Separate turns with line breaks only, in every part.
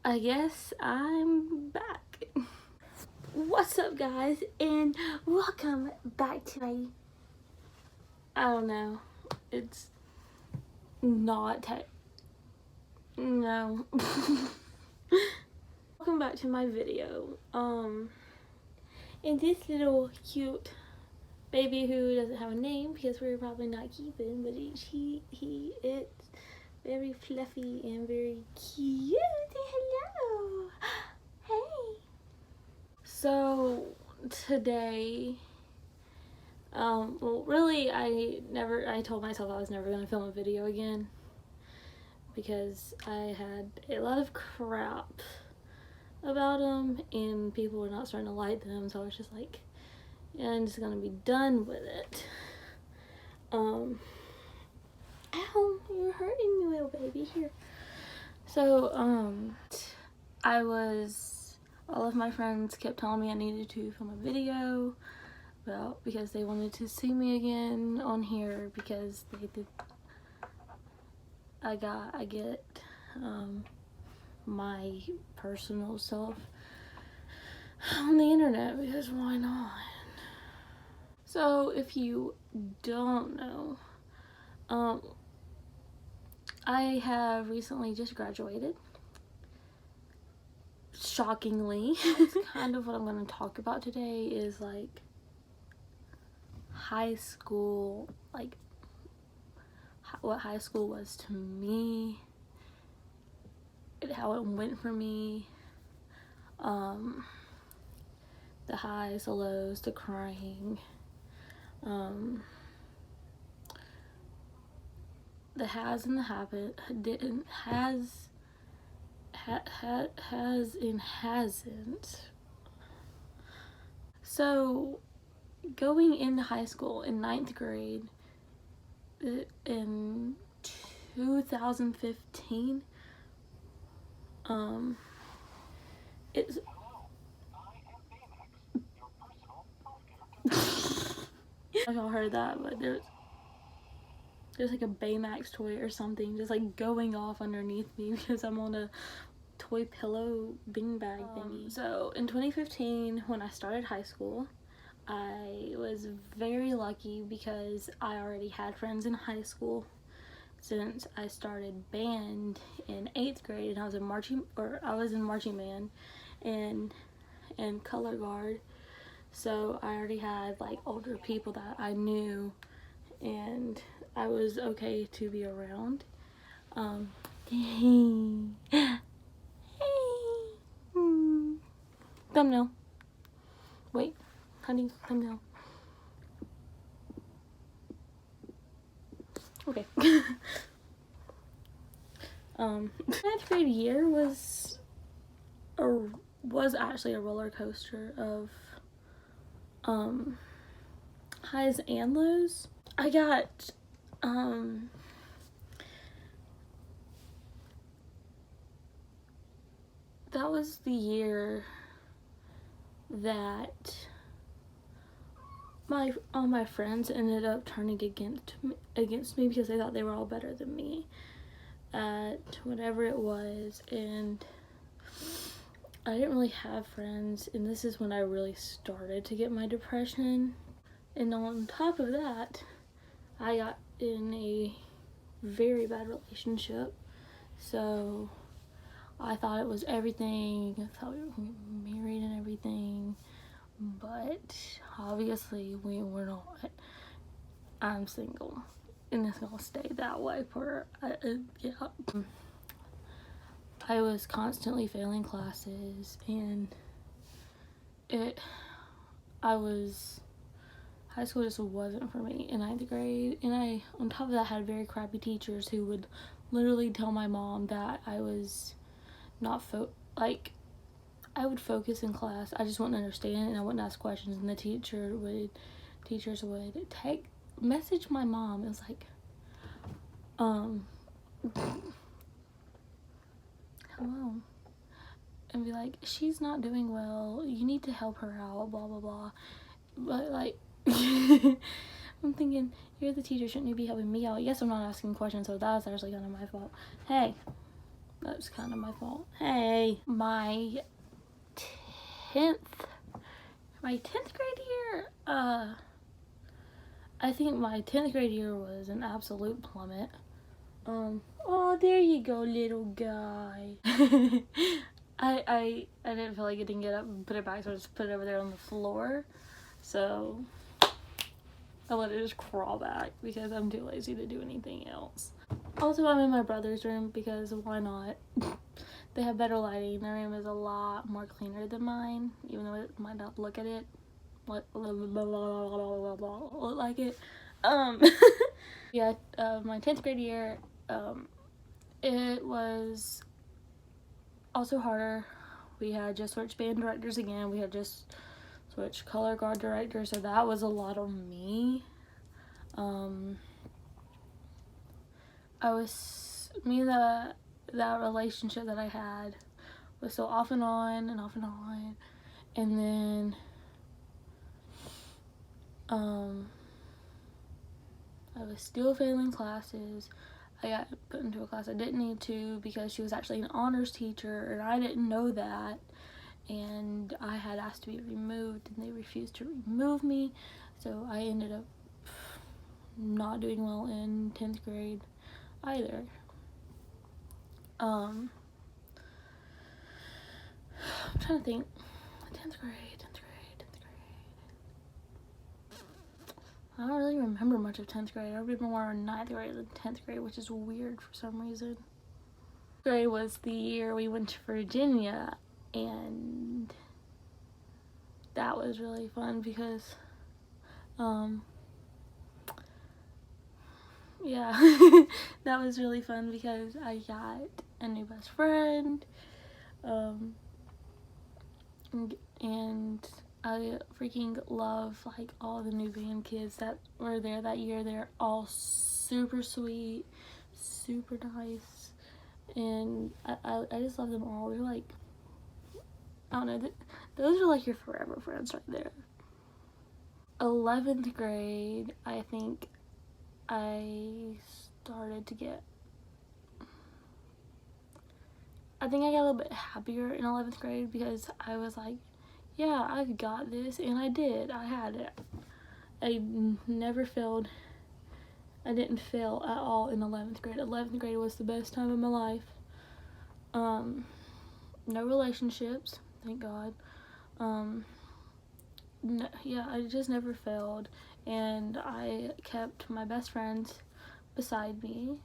I guess I'm back. What's up, guys, and welcome back to my, I don't know, it's not no. Welcome back to my video. And this little cute baby who doesn't have a name because we're probably not keeping, but he is very fluffy and very cute. Hello. Hey. So today, well, really, I told myself I was never going to film a video again because I had a lot of crap about them and people were not starting to like them, so I was just like, yeah, I'm just gonna be done with it. Ow, you're hurting me, little baby. Here. So, all of my friends kept telling me I needed to film a video, well, because they wanted to see me again on here because I get my personal self on the internet because why not? So if you don't know, I have recently just graduated. Shockingly. That's kind of what I'm going to talk about today is like high school, like what high school was to me, how it went for me, the highs, the lows, the crying, the has and the has and hasn't. So going into high school in 9th grade in 2015, it's I don't know if y'all heard that, but there's like a Baymax toy or something just like going off underneath me because I'm on a toy pillow beanbag thingy. So in 2015, when I started high school, I was very lucky because I already had friends in high school since I started band in 8th grade, and I was in marching band and color guard. So I already had like older people that I knew and I was okay to be around. Thumbnail. Wait, honey, thumbnail. Okay. 9th grade year was actually a roller coaster of highs and lows. I got that was the year that all my friends ended up turning against me because they thought they were all better than me at whatever it was, and I didn't really have friends, and this is when I really started to get my depression. And on top of that, I got in a very bad relationship, so I thought it was everything. I thought we were gonna get married and everything, but obviously we were not. I'm single, and it's gonna stay that way for yeah. I was constantly failing classes, and high school just wasn't for me in 9th grade, and I, on top of that, had very crappy teachers who would literally tell my mom that I was not I would focus in class, I just wouldn't understand, and I wouldn't ask questions, and the teachers would message my mom. It was like, hello, and be like, she's not doing well, you need to help her out, blah blah blah. But like I'm thinking, you're the teacher, shouldn't you be helping me out? Yes, I'm not asking questions, so that's actually kind of my fault. Hey, That's kind of my fault. Hey, my 10th grade year, I think my 10th grade year was an absolute plummet. Oh, there you go, little guy. I didn't feel like getting it up and put it back, so I just put it over there on the floor. So I let it just crawl back because I'm too lazy to do anything else. Also, I'm in my brother's room because why not? They have better lighting. Their room is a lot more cleaner than mine, even though it might not look at it look like it. Yeah, my 10th grade year, it was also harder. We had just switched band directors again. We had just switched color guard directors, so that was a lot on me. That relationship that I had was so off and on and off and on, and then I was still failing classes. I got put into a class I didn't need to because she was actually an honors teacher, and I didn't know that, and I had asked to be removed, and they refused to remove me, so I ended up not doing well in 10th grade either. I'm trying to think. 10th grade. I don't really remember much of 10th grade. I remember more in 9th grade than 10th grade, which is weird for some reason. 10th grade was the year we went to Virginia, and that was really fun because, yeah, that was really fun because I got a new best friend, and I freaking love like all the new band kids that were there that year. They're all super sweet, super nice, and I just love them all. They're like, I don't know, those are like your forever friends right there. 11th grade, I think I got a little bit happier in 11th grade because I was like, yeah, I've got this, and I did. I had it. I never failed. I didn't fail at all in 11th grade. 11th grade was the best time of my life. No relationships, thank God. No, yeah, I just never failed, and I kept my best friends beside me.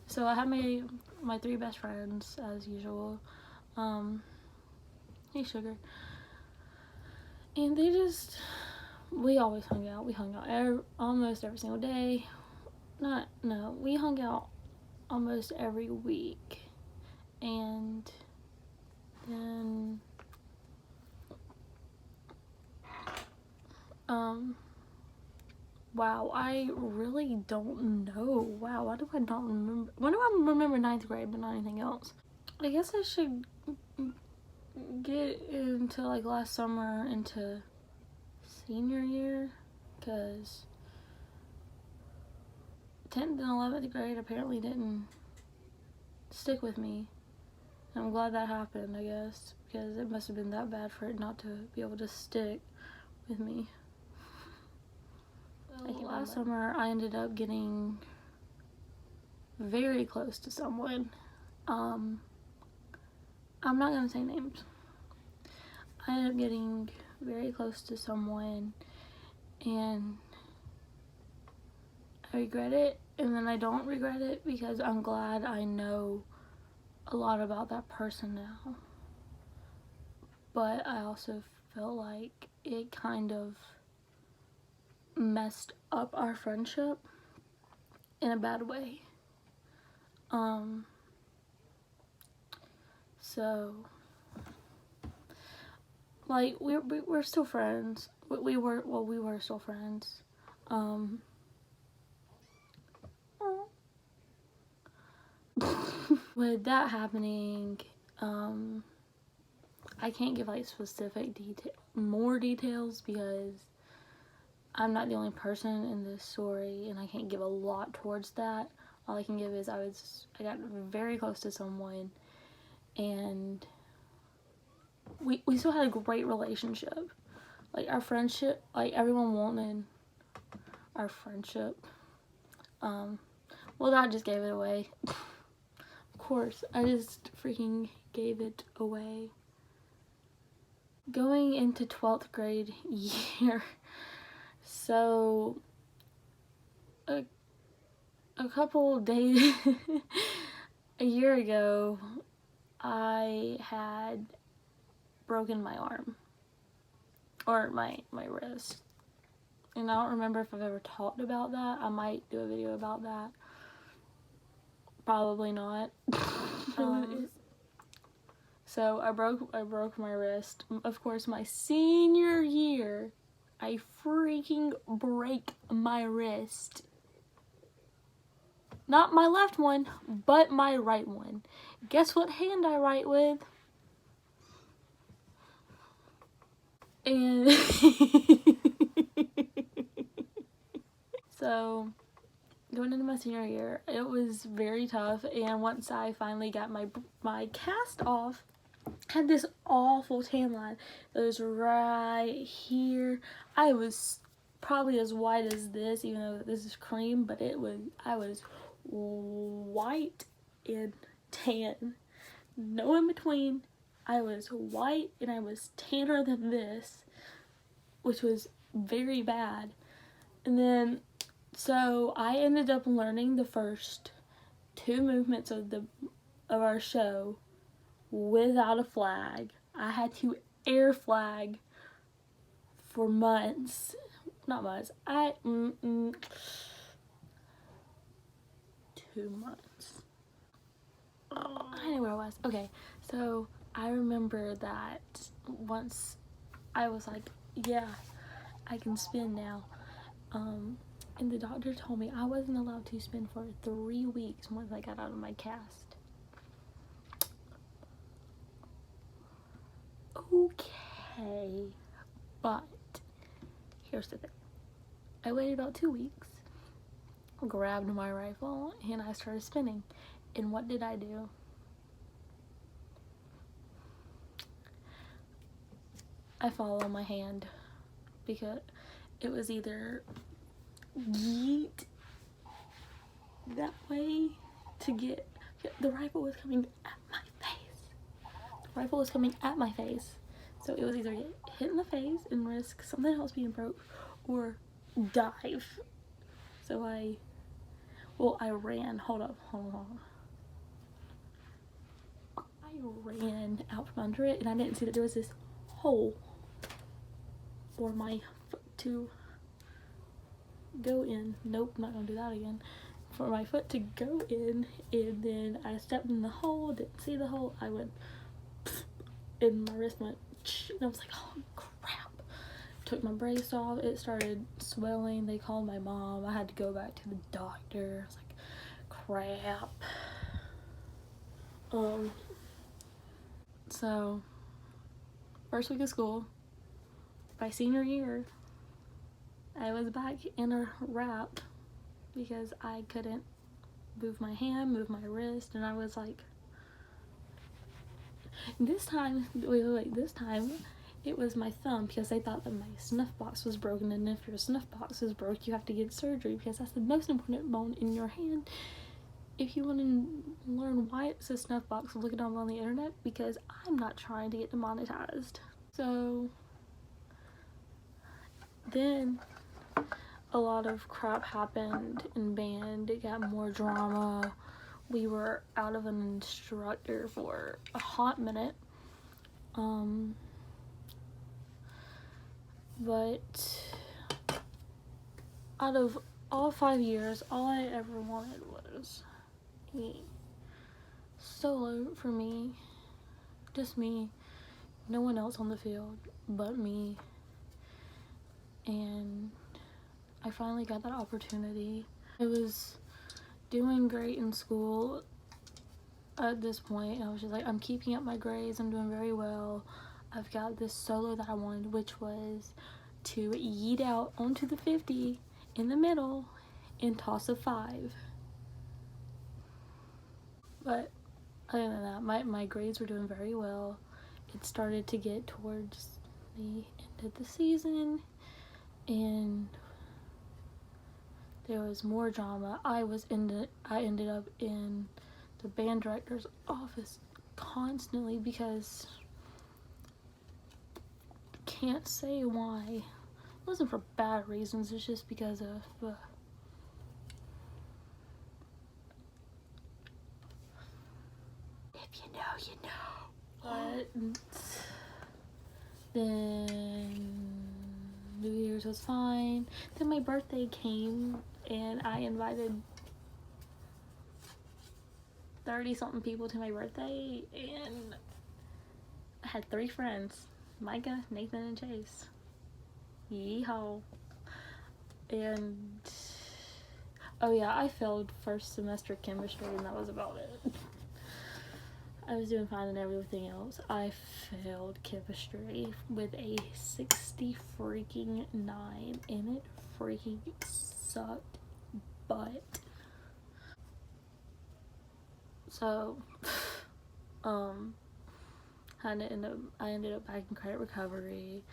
So I had my 3 best friends as usual. Hey Sugar. And we always hung out. We hung out almost every single day. We hung out almost every week. And then, wow, I really don't know. Wow, why do I not remember? Why do I remember 9th grade but not anything else? I guess I should get into like last summer into senior year, because 10th and 11th grade apparently didn't stick with me. I'm glad that happened, I guess, because it must have been that bad for it not to be able to stick with me. Like last summer, I ended up getting very close to someone. I'm not gonna say names. I ended up getting very close to someone, and I regret it, and then I don't regret it because I'm glad I know a lot about that person now. But I also feel like it kind of messed up our friendship in a bad way. So like we're still friends. We were still friends. With that happening, I can't give like specific more details because I'm not the only person in this story, and I can't give a lot towards that. All I can give is I got very close to someone, and we still had a great relationship. Like, our friendship, like, everyone wanted our friendship. Well, that just gave it away. Of course, I just freaking gave it away. Going into 12th grade year, so a couple days, a year ago, I had broken my arm, or my wrist, and I don't remember if I've ever talked about that. I might do a video about that. Probably not. So I broke my wrist. Of course, my senior year, I freaking break my wrist. Not my left one, but my right one. Guess what hand I write with? And so, going into my senior year, it was very tough, and once I finally got my cast off, I had this awful tan line that was right here. I was probably as white as this, even though this is cream, but I was white and tan. No in between. I was white and I was tanner than this, which was very bad. And then, so I ended up learning the first 2 movements of our show without a flag. I had to air flag for months. Not months. 2 months. Oh, I know where I was. Okay, so I remember that once I was like, yeah, I can spin now. And the doctor told me I wasn't allowed to spin for 3 weeks once I got out of my cast. Okay, but here's the thing. I waited about 2 weeks, grabbed my rifle, and I started spinning. And what did I do? I fall on my hand, because it was either yeet that way to get, the rifle was coming at my face. The rifle was coming at my face. So it was either get hit in the face and risk something else being broke, or dive. So I ran. Hold on. I ran out from under it, and I didn't see that there was this hole for my foot to go in. Nope, I'm not gonna do that again. For my foot to go in, and then I stepped in the hole, didn't see the hole, I went, and my wrist went, and I was like, oh crap. Took my brace off, it started swelling, they called my mom, I had to go back to the doctor. I was like, crap. So, first week of school, by senior year, I was back in a wrap because I couldn't move my hand, move my wrist, and I was like, this time, this time, it was my thumb, because they thought that my snuff box was broken, and if your snuff box is broke, you have to get surgery, because that's the most important bone in your hand. If you want to learn why it's a snuff box, look it up on the internet, because I'm not trying to get demonetized. So then a lot of crap happened in band. It got more drama. We were out of an instructor for a hot minute. But out of all 5 years, all I ever wanted was a solo for me. Just me. No one else on the field but me. And I finally got that opportunity. I was doing great in school at this point, and I was just like, I'm keeping up my grades, I'm doing very well. I've got this solo that I wanted, which was to yeet out onto the 50 in the middle and toss a 5. But other than that, my grades were doing very well. It started to get towards the end of the season, and there was more drama. I ended up in the band director's office constantly because can't say why. It wasn't for bad reasons, it's just because of if you know, you know. But then New Year's was fine. Then my birthday came and I invited 30-something people to my birthday, and I had 3 friends: Micah, Nathan, and Chase. Yeehaw. And oh yeah, I failed first semester chemistry, and that was about it. I was doing fine in everything else. I failed chemistry with a 60 freaking 9, and it freaking sucked butt. So I ended up back in credit recovery.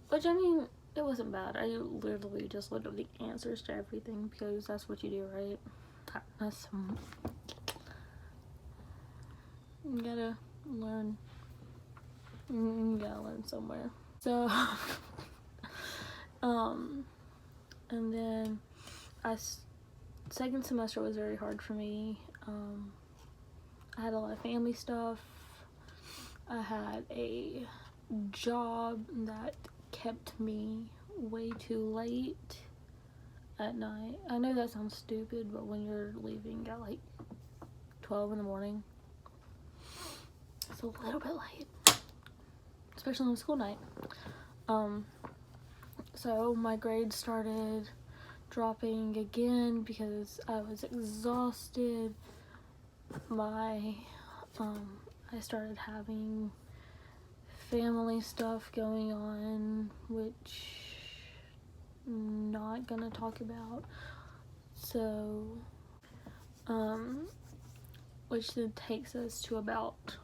Which, I mean, it wasn't bad. I literally just looked up the answers to everything because that's what you do, right? That's you gotta learn. You gotta learn somewhere. So and then second semester was very hard for me. I had a lot of family stuff. I had a job that kept me way too late at night. I know that sounds stupid, but when you're leaving at like 12 in the morning, it's a little bit late, especially on a school night. So my grades started dropping again because I was exhausted. I started having family stuff going on, which I'm not gonna talk about. So, which then takes us to about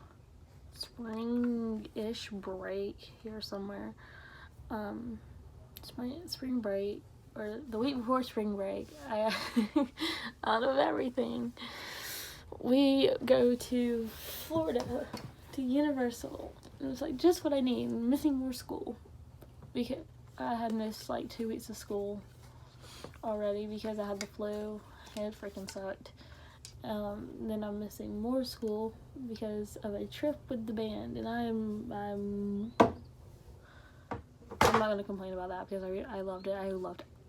spring-ish break here somewhere. Spring break, or the week before spring break, out of everything, we go to Florida, to Universal. It was like just what I need, missing more school, because I had missed like 2 weeks of school already because I had the flu, and it freaking sucked. Then I'm missing more school because of a trip with the band, and I'm not gonna complain about that because I loved it.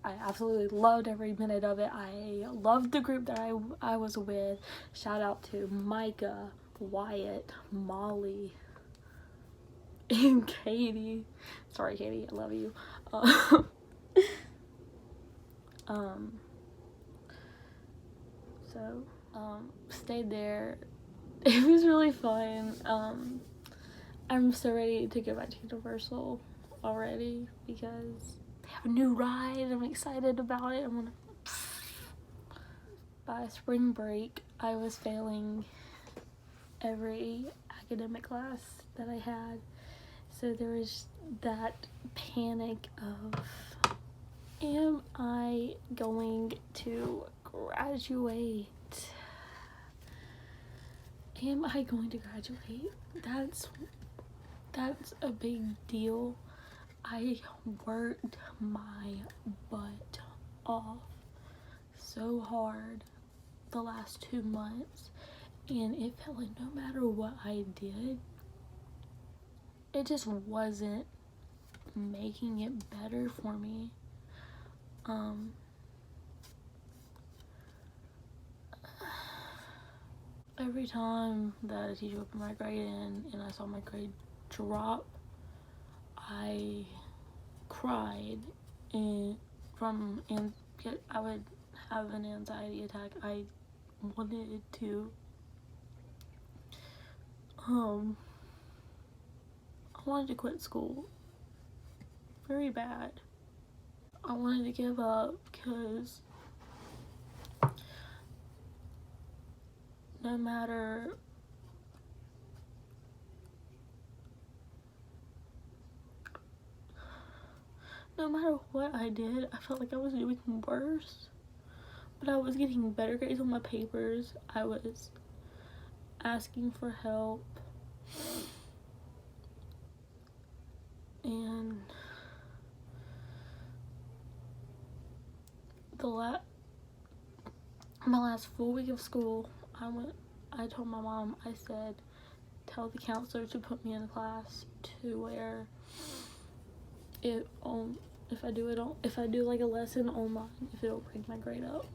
I absolutely loved every minute of it. I loved the group that I was with. Shout out to Micah, Wyatt, Molly, and Katie. Sorry, Katie, I love you. Stayed there. It was really fun. I'm so ready to go back to Universal already because they have a new ride. I'm excited about it. By spring break, I was failing every academic class that I had. So there was that panic of, am I going to graduate? Am I going to graduate? That's a big deal. I worked my butt off so hard the last 2 months, and it felt like no matter what I did, it just wasn't making it better for me. Every time that a teacher would put my grade in and I saw my grade drop, I cried, and I would have an anxiety attack. I wanted to I wanted to quit school very bad. I wanted to give up because no matter what I did, I felt like I was doing worse. But I was getting better grades on my papers. I was asking for help. And my last full week of school, I told my mom, I said, tell the counselor to put me in a class to where if I do like a lesson online, if it'll bring my grade up.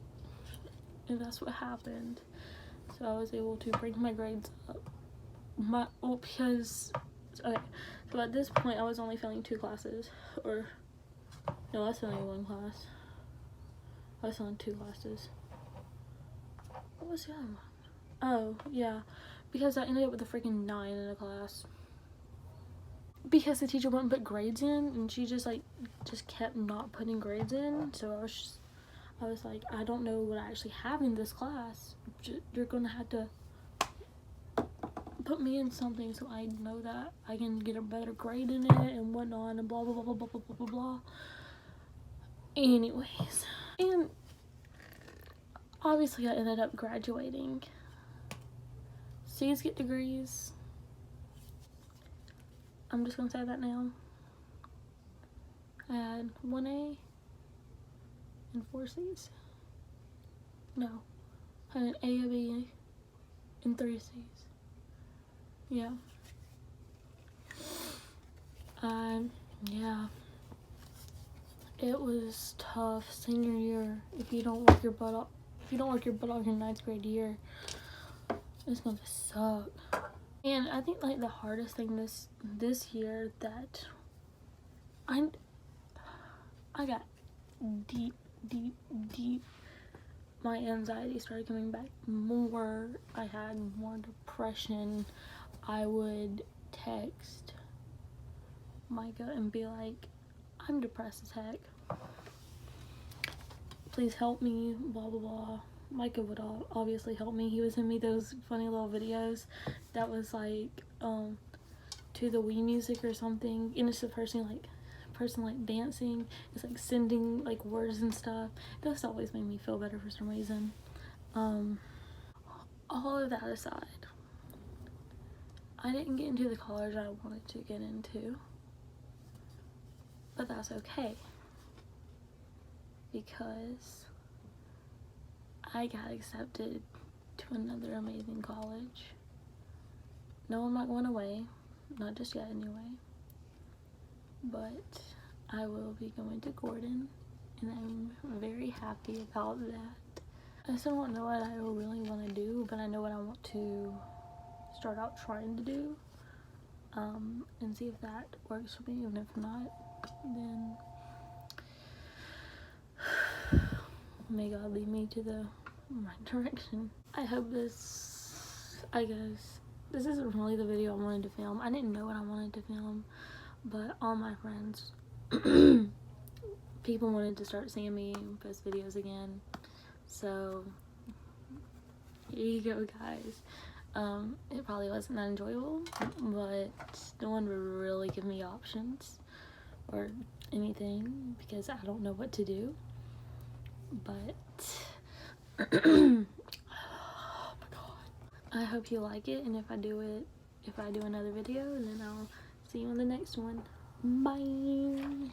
And that's what happened. So I was able to bring my grades up. So at this point I was only failing 2 classes, or no, I was failing 1 class. I was failing 2 classes. What was the other one? Oh yeah, because I ended up with a freaking 9 in a class. Because the teacher wouldn't put grades in, and she just kept not putting grades in. So I was like, I don't know what I actually have in this class. You're gonna have to put me in something so I know that I can get a better grade in it and whatnot and blah blah blah blah blah blah blah blah. Anyways, and obviously I ended up graduating. C's get degrees. I'm just gonna say that now. I had 1A and 4 C's. No, I had an A, a B, and 3 C's. Yeah. Yeah. It was tough senior year. If you don't work your butt off your 9th grade year, it's gonna suck. And I think like the hardest thing this year that I got deep. My anxiety started coming back more. I had more depression. I would text Micah and be like, I'm depressed as heck. Please help me, blah blah blah. Micah would obviously help me. He would send me those funny little videos that was like to the Wii music or something, and it's the person like dancing. It's like sending like words and stuff. Those always made me feel better for some reason. All of that aside, I didn't get into the college I wanted to get into, but that's okay because I got accepted to another amazing college. No, I'm not going away, not just yet anyway, but I will be going to Gordon, and I'm very happy about that. I still don't know what I really want to do, but I know what I want to start out trying to do, and see if that works for me, and if not, then may God lead me to the right direction. I hope this isn't really the video I wanted to film. I didn't know what I wanted to film, but all my friends, people wanted to start seeing me post videos again, so here you go, guys. It probably wasn't that enjoyable, but no one would really give me options or anything because I don't know what to do. But oh my god, I hope you like it, and if I do another video, then I'll see you on the next one. Bye.